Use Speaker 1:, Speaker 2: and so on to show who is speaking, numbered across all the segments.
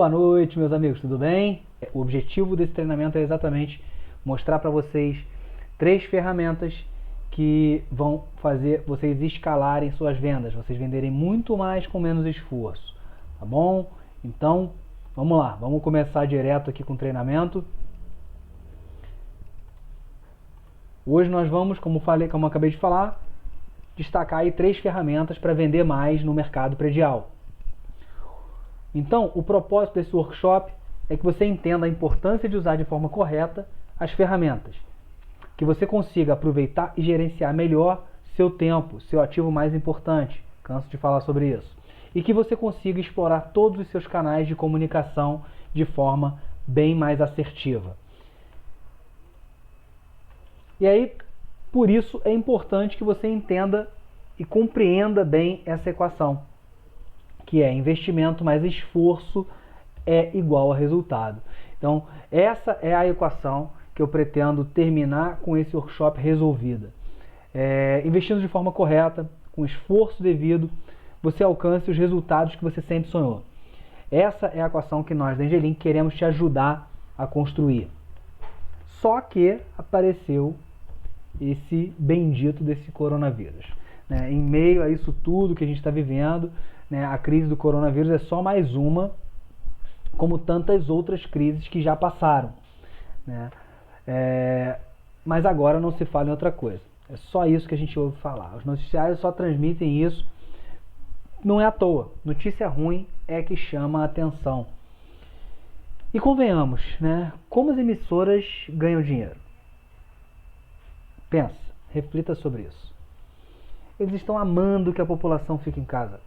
Speaker 1: Boa noite, meus amigos, tudo bem? O objetivo desse treinamento é exatamente mostrar para vocês 3 ferramentas que vão fazer vocês escalarem suas vendas, vocês venderem muito mais com menos esforço, tá bom? Então, vamos lá, vamos começar direto aqui com o treinamento. Hoje nós vamos, como eu acabei de falar, destacar aí 3 ferramentas para vender mais no mercado predial. Então, o propósito desse workshop é que você entenda a importância de usar de forma correta as ferramentas, que você consiga aproveitar e gerenciar melhor seu tempo, seu ativo mais importante, canso de falar sobre isso, e que você consiga explorar todos os seus canais de comunicação de forma bem mais assertiva. E aí, por isso é importante que você entenda e compreenda bem essa equação, que é investimento mais esforço é igual a resultado. Então, essa é a equação que eu pretendo terminar com esse workshop resolvida. Investindo de forma correta, com esforço devido, você alcance os resultados que você sempre sonhou. Essa é a equação que nós da Angelim queremos te ajudar a construir. Só que apareceu esse bendito desse coronavírus. Em meio a isso tudo que a gente está vivendo, a crise do coronavírus é só mais uma, como tantas outras crises que já passaram. Mas agora não se fala em outra coisa. É só isso que a gente ouve falar. Os noticiários só transmitem isso. Não é à toa. Notícia ruim é que chama a atenção. E convenhamos, como as emissoras ganham dinheiro? Pensa, reflita sobre isso. Eles estão amando que a população fique em casa.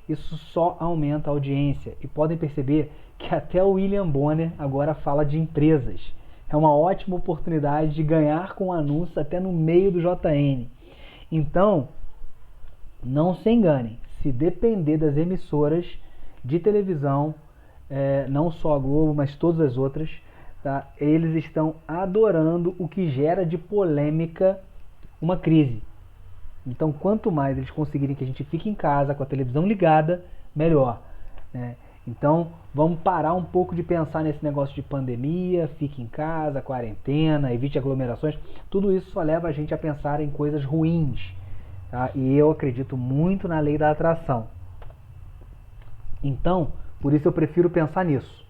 Speaker 1: Isso só aumenta a audiência e podem perceber que até o William Bonner agora fala de empresas. É uma ótima oportunidade de ganhar com anúncios até no meio do JN. Então, não se enganem, se depender das emissoras de televisão, não só a Globo, mas todas as outras, tá? Eles estão adorando o que gera de polêmica uma crise. Então, quanto mais eles conseguirem que a gente fique em casa com a televisão ligada, melhor. Então, vamos parar um pouco de pensar nesse negócio de pandemia, fique em casa, quarentena, evite aglomerações. Tudo isso só leva a gente a pensar em coisas ruins. Tá? E eu acredito muito na lei da atração. Então, por isso eu prefiro pensar nisso.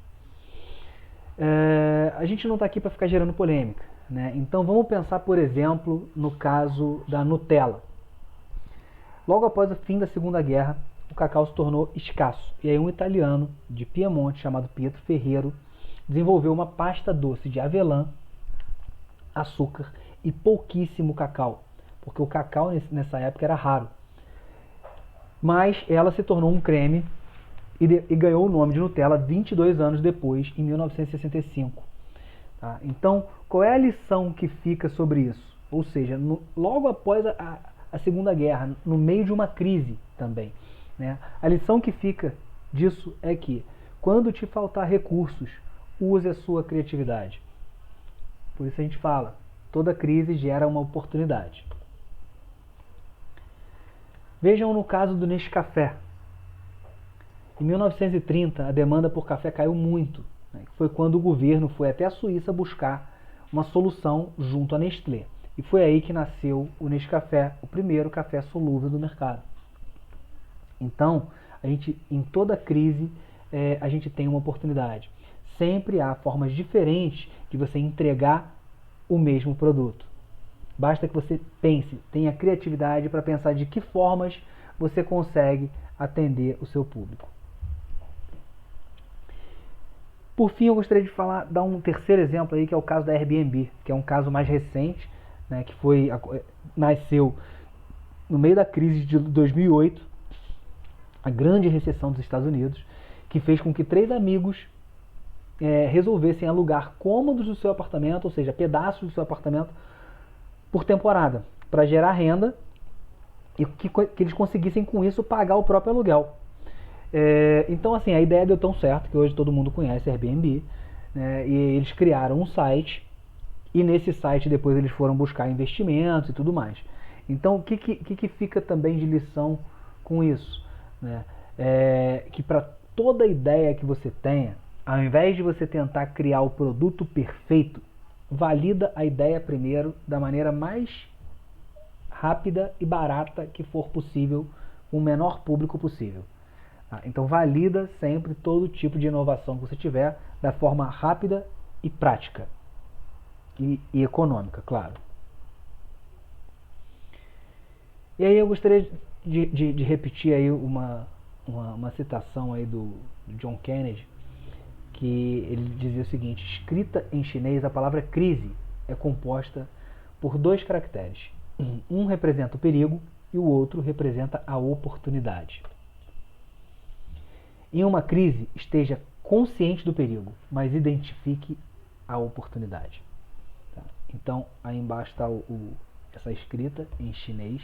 Speaker 1: A gente não está aqui para ficar gerando polêmica. Então, vamos pensar, por exemplo, no caso da Nutella. Logo após o fim da Segunda Guerra, o cacau se tornou escasso. E aí um italiano de Piemonte, chamado Pietro Ferrero, desenvolveu uma pasta doce de avelã, açúcar e pouquíssimo cacau. Porque o cacau nessa época era raro. Mas ela se tornou um creme e ganhou o nome de Nutella 22 anos depois, em 1965. Tá? Então, qual é a lição que fica sobre isso? Ou seja, logo após a Segunda Guerra, no meio de uma crise também. A lição que fica disso é que, quando te faltar recursos, use a sua criatividade. Por isso a gente fala, toda crise gera uma oportunidade. Vejam no caso do Nescafé. Em 1930, a demanda por café caiu muito. Foi quando o governo foi até a Suíça buscar uma solução junto à Nestlé. E foi aí que nasceu o Nescafé, o primeiro café solúvel do mercado. Então, em toda crise, a gente tem uma oportunidade. Sempre há formas diferentes de você entregar o mesmo produto. Basta que você pense, tenha criatividade para pensar de que formas você consegue atender o seu público. Por fim, eu gostaria de dar um terceiro exemplo aí, que é o caso da Airbnb, que é um caso mais recente, que nasceu no meio da crise de 2008, a grande recessão dos Estados Unidos, que fez com que 3 amigos resolvessem alugar cômodos do seu apartamento, ou seja, pedaços do seu apartamento, por temporada, para gerar renda e que eles conseguissem com isso pagar o próprio aluguel. Então, assim, a ideia deu tão certo que hoje todo mundo conhece Airbnb, e eles criaram um site. E nesse site depois eles foram buscar investimentos e tudo mais. Então o que fica também de lição com isso? Que para toda ideia que você tenha, Ao invés de você tentar criar o produto perfeito, valida a ideia primeiro da maneira mais rápida e barata que for possível, com o menor público possível. Então valida sempre todo tipo de inovação que você tiver da forma rápida e prática e econômica, claro. E aí eu gostaria de repetir aí uma citação aí do John Kennedy, que ele dizia o seguinte: escrita em chinês, a palavra crise é composta por dois caracteres. Um representa o perigo e o outro representa a oportunidade. Em uma crise, esteja consciente do perigo, mas identifique a oportunidade. Tá? Então, aí embaixo está essa escrita em chinês.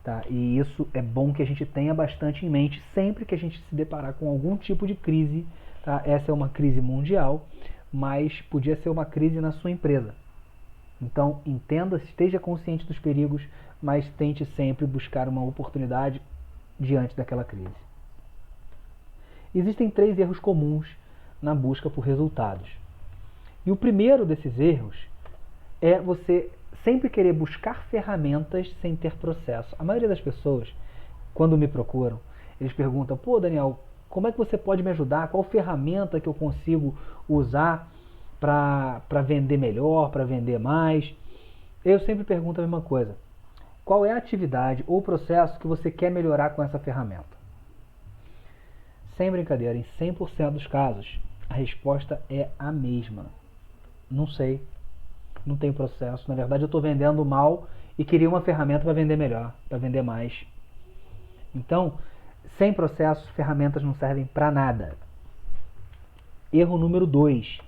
Speaker 1: Tá? E isso é bom que a gente tenha bastante em mente sempre que a gente se deparar com algum tipo de crise. Tá? Essa é uma crise mundial, mas podia ser uma crise na sua empresa. Então, entenda, esteja consciente dos perigos, mas tente sempre buscar uma oportunidade diante daquela crise. Existem 3 erros comuns na busca por resultados. E o primeiro desses erros é você sempre querer buscar ferramentas sem ter processo. A maioria das pessoas, quando me procuram, eles perguntam: pô, Daniel, como é que você pode me ajudar? Qual ferramenta que eu consigo usar para vender melhor, para vender mais? Eu sempre pergunto a mesma coisa: qual é a atividade ou processo que você quer melhorar com essa ferramenta? Sem brincadeira, em 100% dos casos, a resposta é a mesma. Não sei, não tem processo. Na verdade, eu estou vendendo mal e queria uma ferramenta para vender melhor, para vender mais. Então, sem processo, ferramentas não servem para nada. Erro número 2.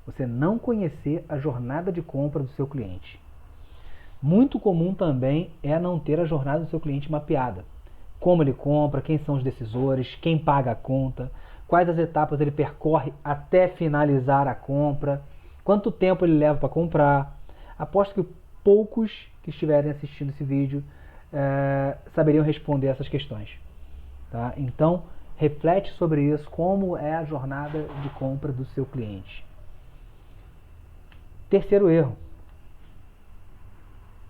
Speaker 1: Você não conhecer a jornada de compra do seu cliente. Muito comum também é não ter a jornada do seu cliente mapeada. Como ele compra, quem são os decisores, quem paga a conta, quais as etapas ele percorre até finalizar a compra, quanto tempo ele leva para comprar. Aposto que poucos que estiverem assistindo esse vídeo saberiam responder essas questões. Tá? Então, reflete sobre isso, como é a jornada de compra do seu cliente. Terceiro erro: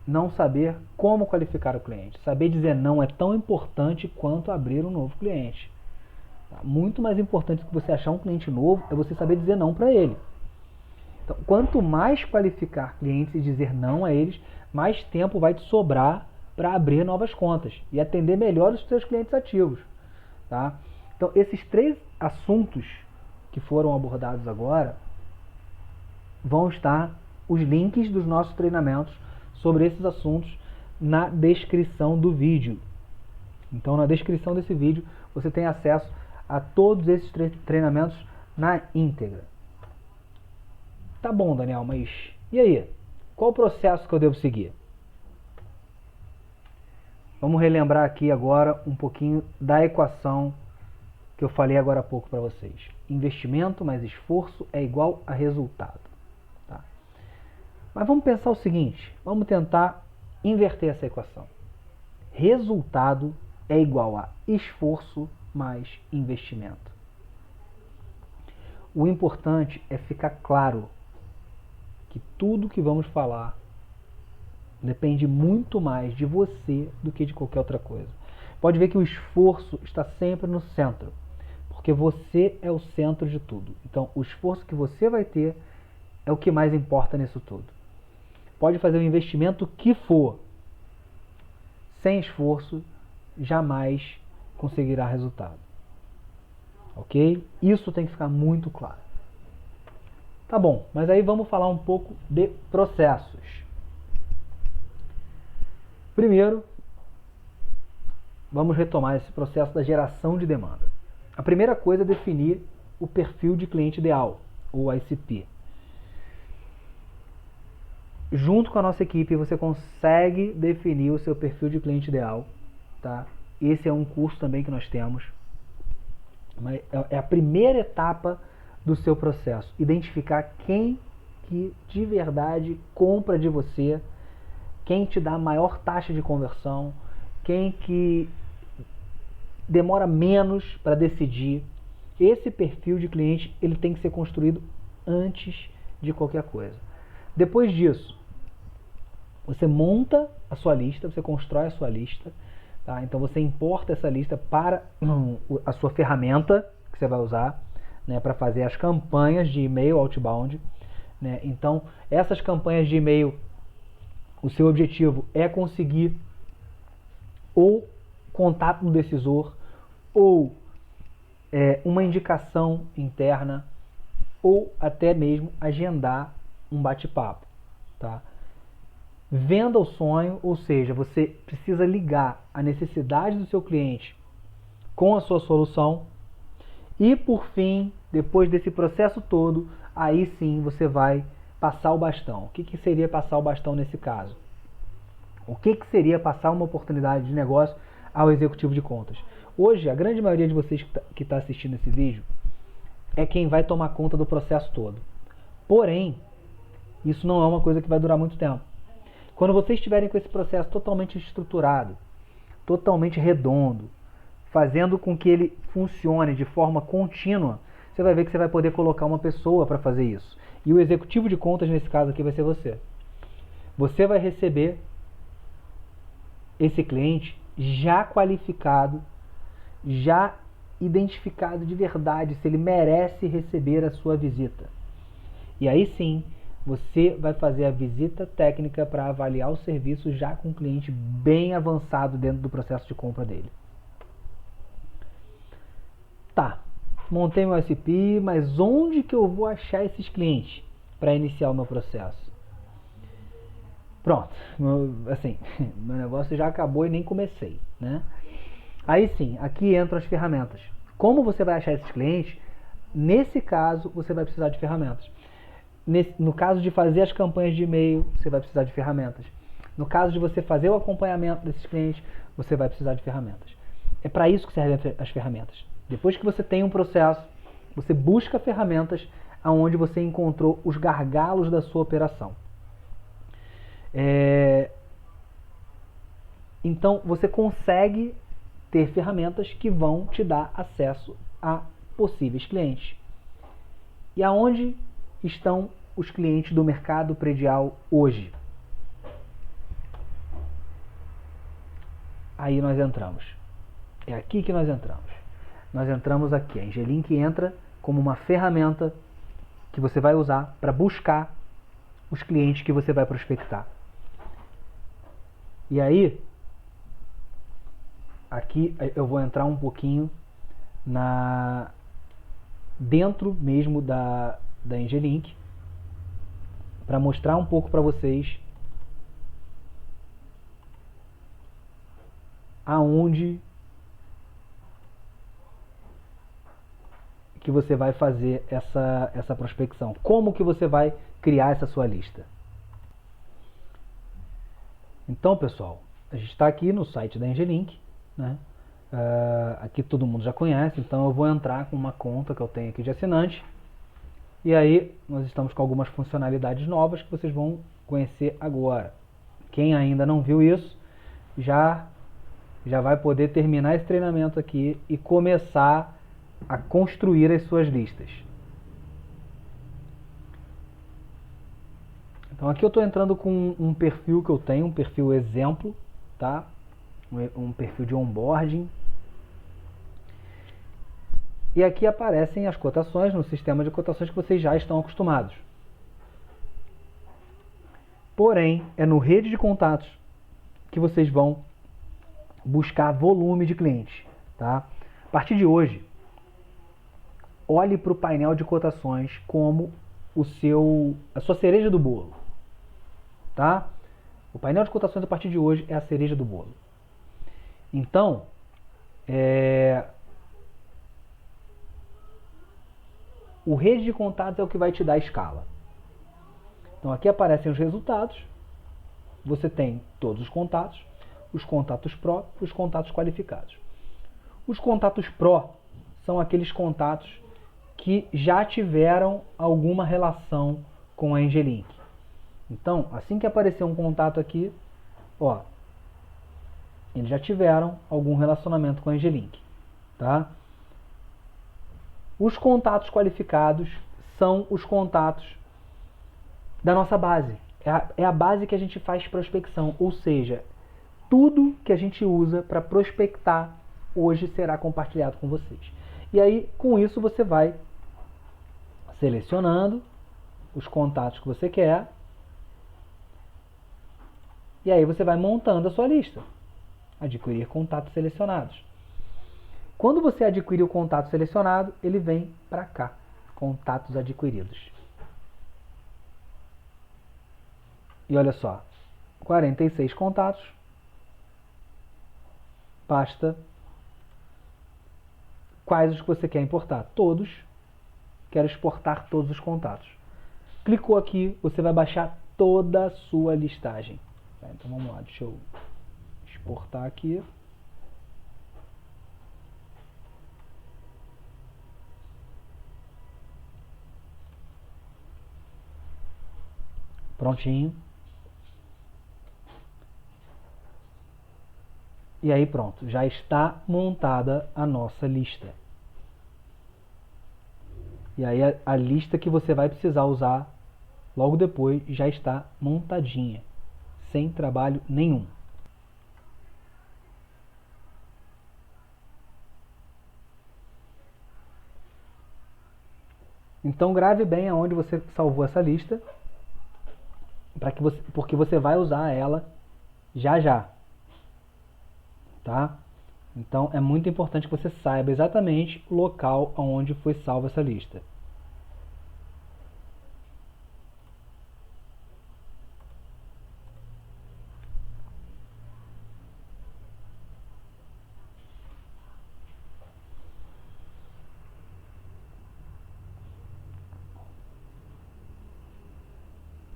Speaker 1: não saber como qualificar o cliente. Saber dizer não é tão importante quanto abrir um novo cliente. Muito mais importante do que você achar um cliente novo é você saber dizer não para ele. Então, quanto mais qualificar clientes e dizer não a eles, mais tempo vai te sobrar para abrir novas contas e atender melhor os seus clientes ativos. Tá? Então, esses 3 assuntos que foram abordados agora vão estar os links dos nossos treinamentos sobre esses assuntos na descrição do vídeo. Então, na descrição desse vídeo, você tem acesso a todos esses treinamentos na íntegra. Tá bom, Daniel, mas e aí? Qual o processo que eu devo seguir? Vamos relembrar aqui agora um pouquinho da equação que eu falei agora há pouco para vocês. Investimento mais esforço é igual a resultado. Tá? Mas vamos pensar o seguinte, vamos tentar inverter essa equação. Resultado é igual a esforço mais investimento. O importante é ficar claro que tudo que vamos falar depende muito mais de você do que de qualquer outra coisa. Pode ver que o esforço está sempre no centro, porque você é o centro de tudo. Então, o esforço que você vai ter é o que mais importa nisso tudo. Pode fazer o investimento que for, sem esforço, jamais conseguirá resultado. Ok? Isso tem que ficar muito claro. Tá bom, mas aí vamos falar um pouco de processos. Primeiro, vamos retomar esse processo da geração de demanda. A primeira coisa é definir o perfil de cliente ideal, ou ICP. Junto com a nossa equipe, você consegue definir o seu perfil de cliente ideal. Tá? Esse é um curso também que nós temos. É a primeira etapa do seu processo. Identificar quem que de verdade compra de você, quem te dá a maior taxa de conversão, quem que demora menos para decidir, Esse perfil de cliente ele tem que ser construído antes de qualquer coisa. Depois disso, você monta a sua lista, você constrói a sua lista, tá? Então você importa essa lista para a sua ferramenta que você vai usar, né, para fazer as campanhas de e-mail outbound, né? Então essas campanhas de e-mail, o seu objetivo é conseguir ou contato do decisor, ou uma indicação interna, ou até mesmo agendar um bate-papo, tá? Venda o sonho, ou seja, você precisa ligar a necessidade do seu cliente com a sua solução. E por fim, depois desse processo todo, aí sim você vai passar o bastão. O que seria passar o bastão nesse caso? O que seria passar uma oportunidade de negócio ao executivo de contas? Hoje, a grande maioria de vocês que está assistindo esse vídeo é quem vai tomar conta do processo todo. Porém, isso não é uma coisa que vai durar muito tempo. Quando vocês estiverem com esse processo totalmente estruturado, totalmente redondo, fazendo com que ele funcione de forma contínua, você vai ver que você vai poder colocar uma pessoa para fazer isso. E o executivo de contas, nesse caso aqui, vai ser você. Você vai receber esse cliente já qualificado, já identificado de verdade se ele merece receber a sua visita. E aí sim, você vai fazer a visita técnica para avaliar o serviço já com o cliente bem avançado dentro do processo de compra dele. Tá, montei meu SP, mas onde que eu vou achar esses clientes para iniciar o meu processo? Pronto, assim, meu negócio já acabou e nem comecei, né? Aí sim, aqui entram as ferramentas. Como você vai achar esses clientes? Nesse caso, você vai precisar de ferramentas. No caso de fazer as campanhas de e-mail, você vai precisar de ferramentas. No caso de você fazer o acompanhamento desses clientes, você vai precisar de ferramentas. É para isso que servem as ferramentas. Depois que você tem um processo, você busca ferramentas onde você encontrou os gargalos da sua operação. Então você consegue ter ferramentas que vão te dar acesso a possíveis clientes. E aonde estão os clientes do mercado predial hoje? Aí nós entramos. É aqui que nós entramos. Nós entramos aqui. A Engelink entra como uma ferramenta que você vai usar para buscar os clientes que você vai prospectar. E aí, aqui eu vou entrar um pouquinho dentro mesmo da Engelink para mostrar um pouco para vocês aonde que você vai fazer essa prospecção. Como que você vai criar essa sua lista. Então, pessoal, a gente está aqui no site da Engelink, né? Aqui todo mundo já conhece, então eu vou entrar com uma conta que eu tenho aqui de assinante. E aí nós estamos com algumas funcionalidades novas que vocês vão conhecer agora. Quem ainda não viu isso, já vai poder terminar esse treinamento aqui e começar a construir as suas listas. Então aqui eu estou entrando com um perfil que eu tenho, um perfil exemplo, tá? Um perfil de onboarding. E aqui aparecem as cotações no sistema de cotações que vocês já estão acostumados. Porém, é no rede de contatos que vocês vão buscar volume de clientes, tá? A partir de hoje, olhe para o painel de cotações como a sua cereja do bolo, tá? O painel de cotações a partir de hoje é a cereja do bolo. Então, o rede de contatos é o que vai te dar escala. Então aqui aparecem os resultados, você tem todos os contatos Pro e os contatos qualificados. Os contatos Pro são aqueles contatos que já tiveram alguma relação com a Engelink. Então, assim que aparecer um contato aqui, ó, eles já tiveram algum relacionamento com a Engelink, tá? Os contatos qualificados são os contatos da nossa base. É a base que a gente faz prospecção, ou seja, tudo que a gente usa para prospectar hoje será compartilhado com vocês. E aí, com isso, você vai selecionando os contatos que você quer e aí você vai montando a sua lista. Adquirir contatos selecionados. Quando você adquire o contato selecionado, ele vem para cá, contatos adquiridos. E olha só, 46 contatos, basta quais os que você quer importar? Todos. Quero exportar todos os contatos. Clicou aqui, você vai baixar toda a sua listagem. Então vamos lá, deixa eu exportar aqui. Prontinho. E aí pronto, já está montada a nossa lista. E aí a lista que você vai precisar usar logo depois já está montadinha, sem trabalho nenhum. Então grave bem aonde você salvou essa lista, porque você vai usar ela já já. Tá? Então é muito importante que você saiba exatamente o local onde foi salva essa lista.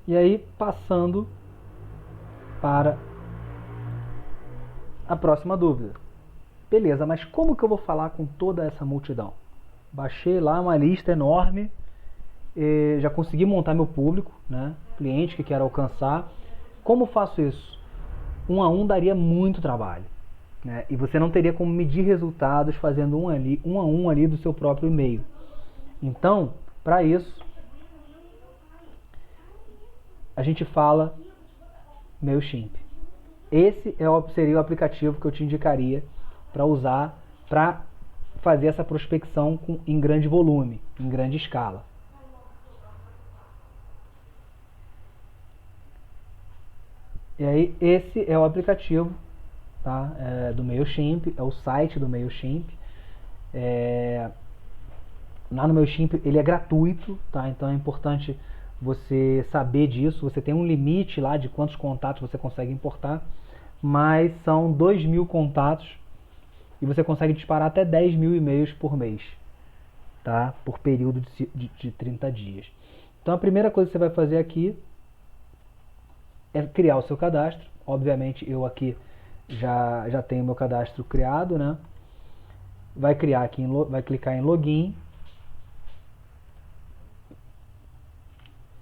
Speaker 1: E aí, passando para a próxima dúvida. Beleza, mas como que eu vou falar com toda essa multidão? Baixei lá uma lista enorme, já consegui montar meu público, né? Cliente que quero alcançar. Como faço isso? Um a um daria muito trabalho, né? E você não teria como medir resultados fazendo um a um ali do seu próprio e-mail. Então, para isso, a gente fala MailChimp. Esse seria o aplicativo que eu te indicaria para usar para fazer essa prospecção em grande volume, em grande escala. E aí esse é o aplicativo, tá? Do MailChimp, é o site do MailChimp. Lá no MailChimp ele é gratuito, tá? Então é importante você saber disso. Você tem um limite lá de quantos contatos você consegue importar, mas são 2.000 contatos e você consegue disparar até 10.000 e-mails por mês, tá? Por período de 30 dias. Então a primeira coisa que você vai fazer aqui é criar o seu cadastro. Obviamente eu aqui já tenho meu cadastro criado, né? Vai clicar em login.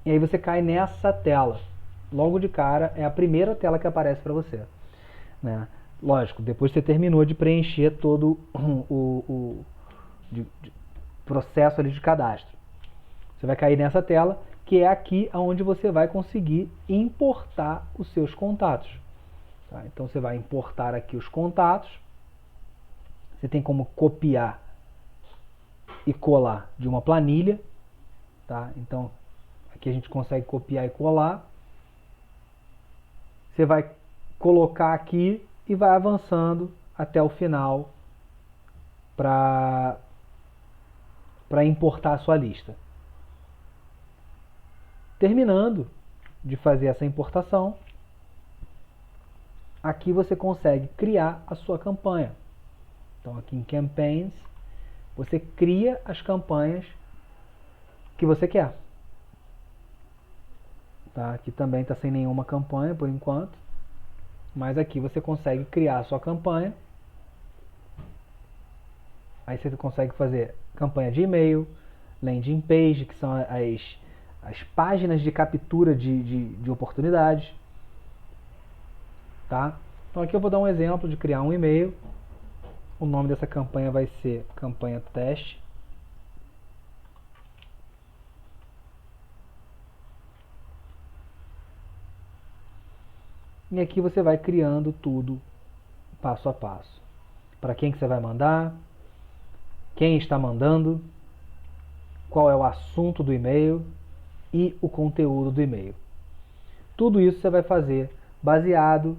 Speaker 1: E aí você cai nessa tela. Logo de cara é a primeira tela que aparece para você, né? Lógico, depois você terminou de preencher todo o processo ali de cadastro. Você vai cair nessa tela, que é aqui onde você vai conseguir importar os seus contatos. Tá? Então você vai importar aqui os contatos. Você tem como copiar e colar de uma planilha. Tá? Então aqui a gente consegue copiar e colar. Você vai colocar aqui e vai avançando até o final para importar a sua lista. Terminando de fazer essa importação, aqui você consegue criar a sua campanha. Então aqui em Campaigns, você cria as campanhas que você quer. Tá? Aqui também está sem nenhuma campanha por enquanto, mas aqui você consegue criar a sua campanha. Aí você consegue fazer campanha de e-mail, landing page, que são as páginas de captura de oportunidades. Tá? Então aqui eu vou dar um exemplo de criar um e-mail. O nome dessa campanha vai ser campanha teste. E aqui você vai criando tudo passo a passo. Para quem que você vai mandar, quem está mandando, qual é o assunto do e-mail e o conteúdo do e-mail. Tudo isso você vai fazer baseado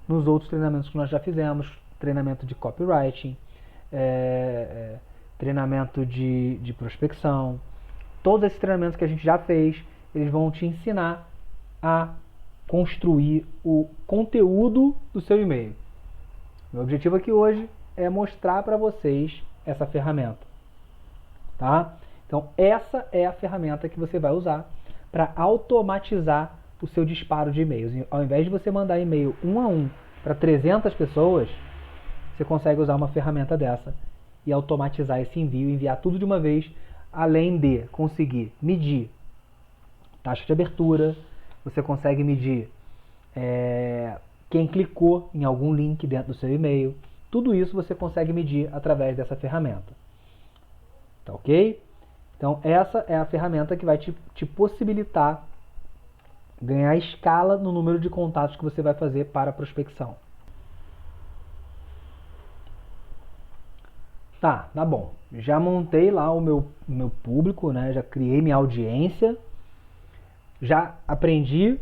Speaker 1: nos outros treinamentos que nós já fizemos, treinamento de copywriting, treinamento de prospecção. Todos esses treinamentos que a gente já fez, eles vão te ensinar a construir o conteúdo do seu e-mail. Meu objetivo aqui hoje é mostrar para vocês essa ferramenta, tá? Então essa é a ferramenta que você vai usar para automatizar o seu disparo de e-mails. Ao invés de você mandar e-mail um a um para 300 pessoas, você consegue usar uma ferramenta dessa e automatizar esse envio, enviar tudo de uma vez, além de conseguir medir taxa de abertura, você consegue medir quem clicou em algum link dentro do seu e-mail. Tudo isso você consegue medir através dessa ferramenta. Tá ok? Então essa é a ferramenta que vai te possibilitar ganhar escala no número de contatos que você vai fazer para a prospecção. Tá bom. Já montei lá o meu público, né? Já criei minha audiência. Já aprendi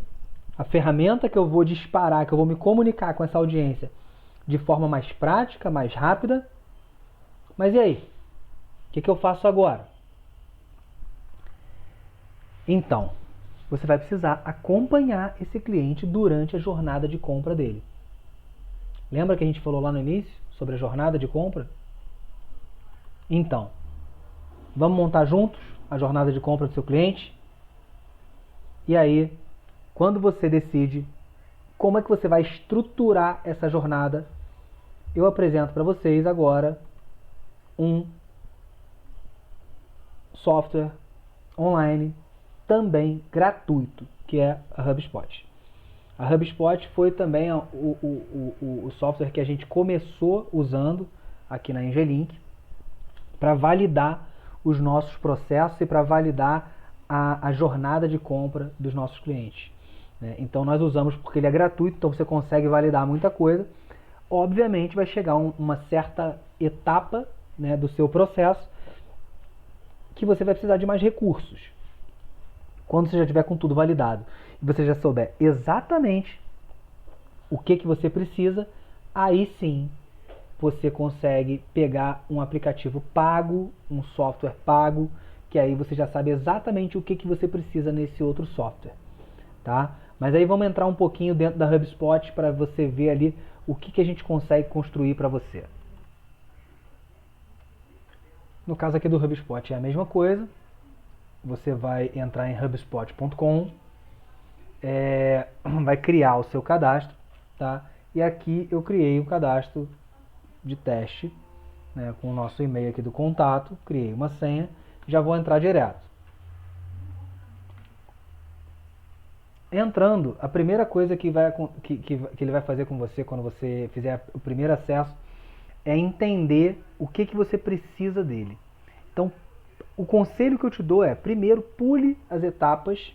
Speaker 1: a ferramenta que eu vou disparar, que eu vou me comunicar com essa audiência de forma mais prática, mais rápida. Mas e aí? O que eu faço agora? Então, você vai precisar acompanhar esse cliente durante a jornada de compra dele. Lembra que a gente falou lá no início sobre a jornada de compra? Então, vamos montar juntos a jornada de compra do seu cliente? E aí, quando você decide como é que você vai estruturar essa jornada, eu apresento para vocês agora um software online também gratuito, que é a HubSpot. A HubSpot foi também o software que a gente começou usando aqui na Engelink para validar os nossos processos e para validar a jornada de compra dos nossos clientes. Então nós usamos porque ele é gratuito, então você consegue validar muita coisa. Obviamente vai chegar uma certa etapa, né, do seu processo que você vai precisar de mais recursos. Quando você já tiver com tudo validado e você já souber exatamente o que você precisa, aí sim você consegue pegar um aplicativo pago, um software pago, que aí você já sabe exatamente o que você precisa nesse outro software, tá? Mas aí vamos entrar um pouquinho dentro da HubSpot para você ver ali o que a gente consegue construir para você. No caso aqui do HubSpot é a mesma coisa. Você vai entrar em hubspot.com, vai criar o seu cadastro, tá? E aqui eu criei um cadastro de teste, né, com o nosso e-mail aqui do contato, criei uma senha, já vou entrar direto. Entrando, a primeira coisa que ele vai fazer com você quando você fizer o primeiro acesso é entender o que você precisa dele. Então, o conselho que eu te dou é, primeiro, pule as etapas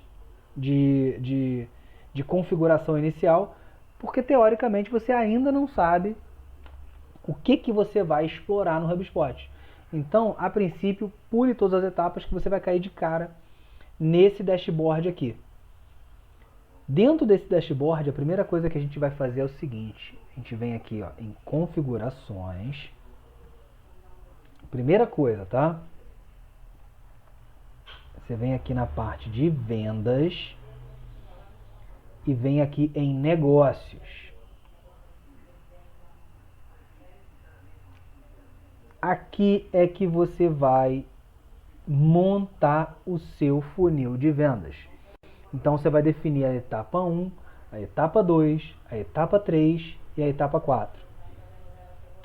Speaker 1: de configuração inicial, porque teoricamente você ainda não sabe o que você vai explorar no HubSpot. Então, a princípio, pule todas as etapas que você vai cair de cara nesse dashboard aqui. Dentro desse dashboard, a primeira coisa que a gente vai fazer é o seguinte. A gente vem aqui, ó, em configurações. Primeira coisa, tá? Você vem aqui na parte de vendas e vem aqui em negócios. Aqui é que você vai montar o seu funil de vendas. Então você vai definir a etapa 1, a etapa 2, a etapa 3 e a etapa 4.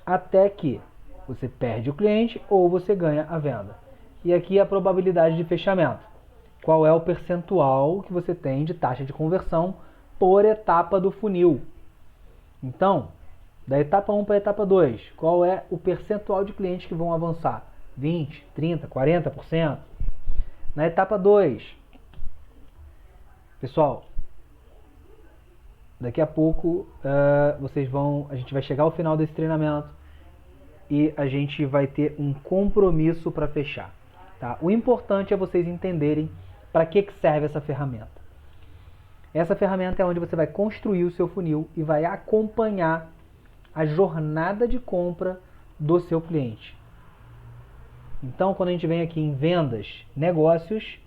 Speaker 1: Até que você perde o cliente ou você ganha a venda. E aqui a probabilidade de fechamento. Qual é o percentual que você tem de taxa de conversão por etapa do funil. Então, da etapa 1 para a etapa 2, qual é o percentual de clientes que vão avançar? 20, 30, 40%? Na etapa 2, pessoal, Daqui a pouco a gente vai chegar ao final desse treinamento e a gente vai ter um compromisso para fechar. Tá? O importante é vocês entenderem para que serve essa ferramenta. Essa ferramenta é onde você vai construir o seu funil e vai acompanhar a jornada de compra do seu cliente. Então, quando a gente vem aqui em vendas, negócios,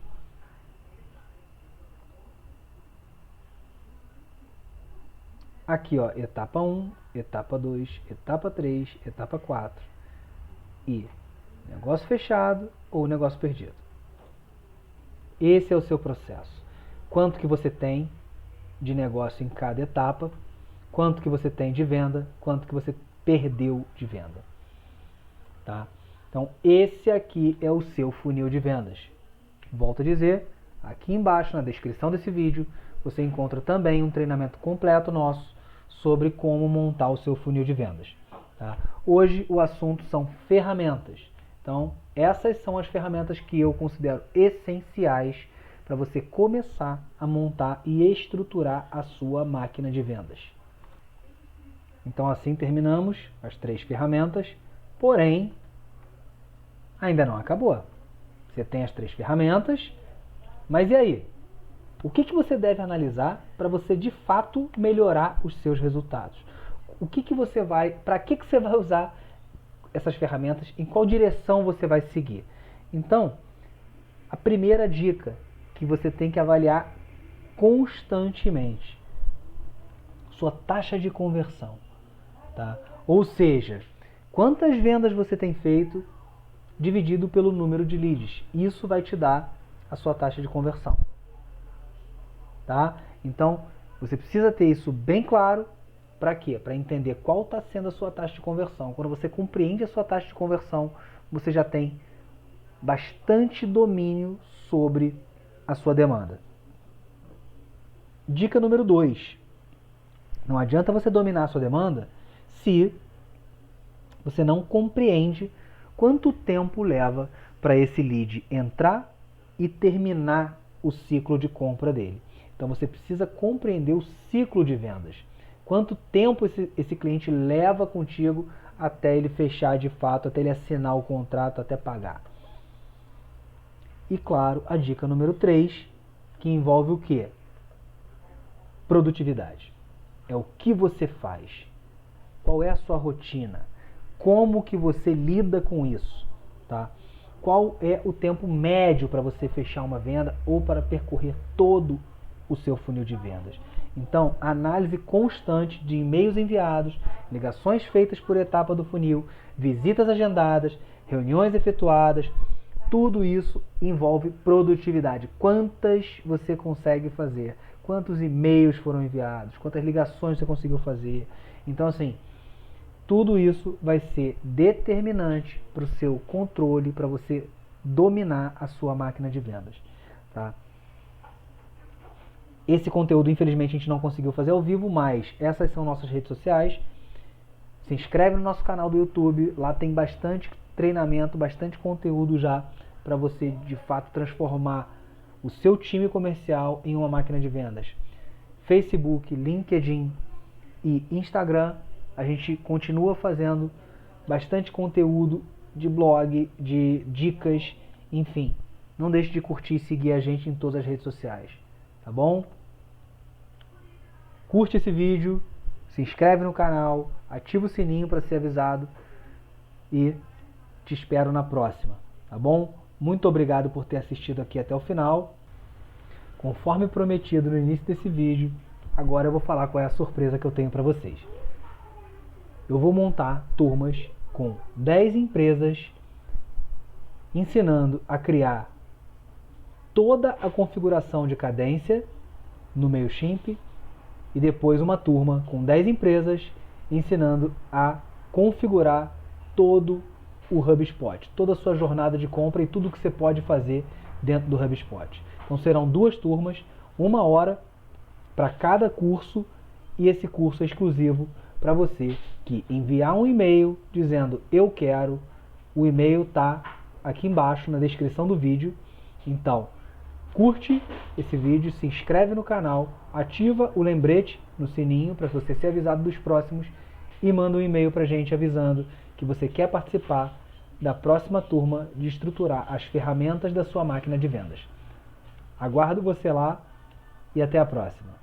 Speaker 1: aqui ó, etapa 1, etapa 2, etapa 3, etapa 4 e negócio fechado ou negócio perdido. Esse é o seu processo. Quanto que você tem de negócio em cada etapa, quanto que você tem de venda, quanto que você perdeu de venda. Tá? Então, esse aqui é o seu funil de vendas. Volto a dizer, aqui embaixo na descrição desse vídeo, você encontra também um treinamento completo nosso sobre como montar o seu funil de vendas. Tá? Hoje o assunto são ferramentas. Então, essas são as ferramentas que eu considero essenciais para você começar a montar e estruturar a sua máquina de vendas. Então, assim terminamos as 3 ferramentas, porém, ainda não acabou. Você tem as 3 ferramentas, mas e aí? O que você deve analisar para você de fato melhorar os seus resultados? Para que você vai usar essas ferramentas? Em qual direção você vai seguir? Então, a primeira dica que você tem que avaliar constantemente: sua taxa de conversão. Tá? Ou seja, quantas vendas você tem feito dividido pelo número de leads. Isso vai te dar a sua taxa de conversão. Tá? Então, você precisa ter isso bem claro. Para quê? Para entender qual está sendo a sua taxa de conversão. Quando você compreende a sua taxa de conversão, você já tem bastante domínio sobre a sua demanda. Dica número 2. Não adianta você dominar a sua demanda se você não compreende quanto tempo leva para esse lead entrar e terminar o ciclo de compra dele. Então você precisa compreender o ciclo de vendas. Quanto tempo esse cliente leva contigo até ele fechar de fato, até ele assinar o contrato, até pagar. E claro, a dica número 3, que envolve o quê? Produtividade. É o que você faz. Qual é a sua rotina? Como que você lida com isso? Tá? Qual é o tempo médio para você fechar uma venda ou para percorrer todo o seu funil de vendas? Então, análise constante de e-mails enviados, ligações feitas por etapa do funil, visitas agendadas, reuniões efetuadas, tudo isso envolve produtividade. Quantas você consegue fazer? Quantos e-mails foram enviados? Quantas ligações você conseguiu fazer? Então, assim, tudo isso vai ser determinante para o seu controle, para você dominar a sua máquina de vendas. Tá? Esse conteúdo, infelizmente, a gente não conseguiu fazer ao vivo, mas essas são nossas redes sociais. Se inscreve no nosso canal do YouTube, lá tem bastante treinamento, bastante conteúdo já para você, de fato, transformar o seu time comercial em uma máquina de vendas. Facebook, LinkedIn e Instagram, a gente continua fazendo bastante conteúdo de blog, de dicas, enfim. Não deixe de curtir e seguir a gente em todas as redes sociais, tá bom? Curte esse vídeo, se inscreve no canal, ativa o sininho para ser avisado e te espero na próxima, tá bom? Muito obrigado por ter assistido aqui até o final. Conforme prometido no início desse vídeo, agora eu vou falar qual é a surpresa que eu tenho para vocês. Eu vou montar turmas com 10 empresas ensinando a criar toda a configuração de cadência no MailChimp e depois uma turma com 10 empresas ensinando a configurar todo o HubSpot, toda a sua jornada de compra e tudo que você pode fazer dentro do HubSpot. Então serão 2 turmas, 1 hora para cada curso, e esse curso é exclusivo para você que enviar um e-mail dizendo eu quero. O e-mail está aqui embaixo na descrição do vídeo. Então curte esse vídeo, se inscreve no canal, ativa o lembrete no sininho para você ser avisado dos próximos e manda um e-mail para a gente avisando que você quer participar da próxima turma de estruturar as ferramentas da sua máquina de vendas. Aguardo você lá e até a próxima.